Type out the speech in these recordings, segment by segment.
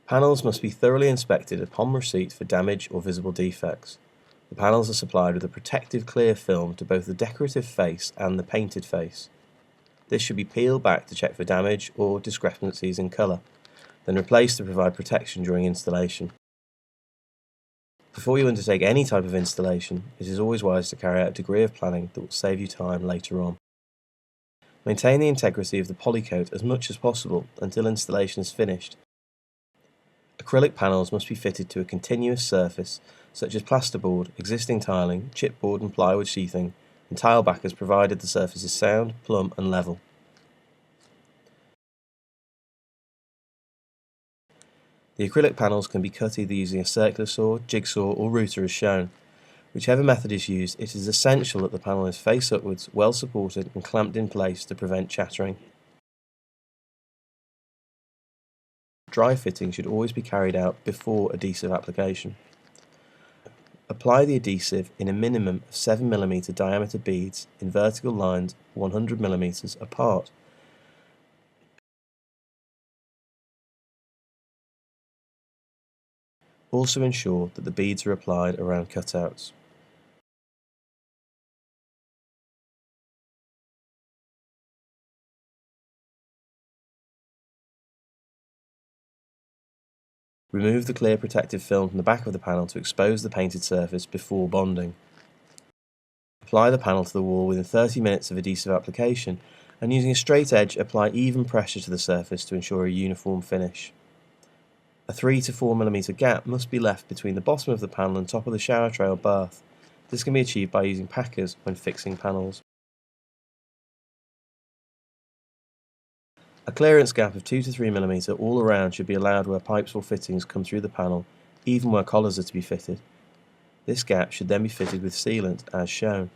Panels must be thoroughly inspected upon receipt for damage or visible defects. The panels are supplied with a protective clear film to both the decorative face and the painted face. This should be peeled back to check for damage or discrepancies in colour, then replaced to provide protection during installation. Before you undertake any type of installation, it is always wise to carry out a degree of planning that will save you time later on. Maintain the integrity of the polycoat as much as possible until installation is finished. Acrylic panels must be fitted to a continuous surface such as plasterboard, existing tiling, chipboard and plywood sheathing, and tile backers provided the surface is sound, plumb and level. The acrylic panels can be cut either using a circular saw, jigsaw or router as shown. Whichever method is used, it is essential that the panel is face upwards, well supported and clamped in place to prevent chattering. Dry fitting should always be carried out before adhesive application. Apply the adhesive in a minimum of 7mm diameter beads in vertical lines 100mm apart. Also ensure that the beads are applied around cutouts. Remove the clear protective film from the back of the panel to expose the painted surface before bonding. Apply the panel to the wall within 30 minutes of adhesive application and using a straight edge apply even pressure to the surface to ensure a uniform finish. A 3 to 4mm gap must be left between the bottom of the panel and top of the shower tray or bath. This can be achieved by using packers when fixing panels. A clearance gap of 2 to 3mm all around should be allowed where pipes or fittings come through the panel, even where collars are to be fitted. This gap should then be fitted with sealant as shown.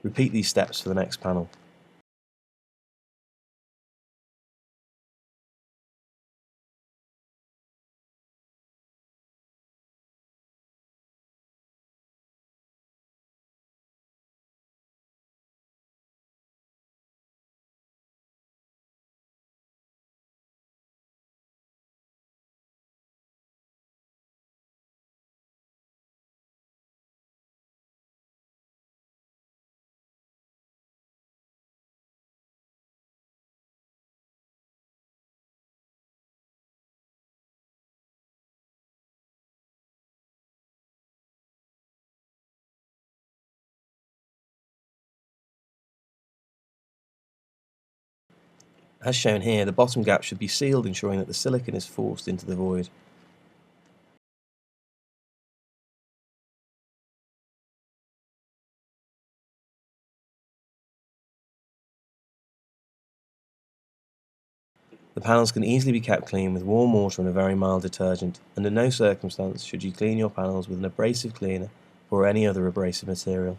Repeat these steps for the next panel. As shown here, the bottom gap should be sealed, ensuring that the silicone is forced into the void. The panels can easily be kept clean with warm water and a very mild detergent. Under no circumstance should you clean your panels with an abrasive cleaner or any other abrasive material.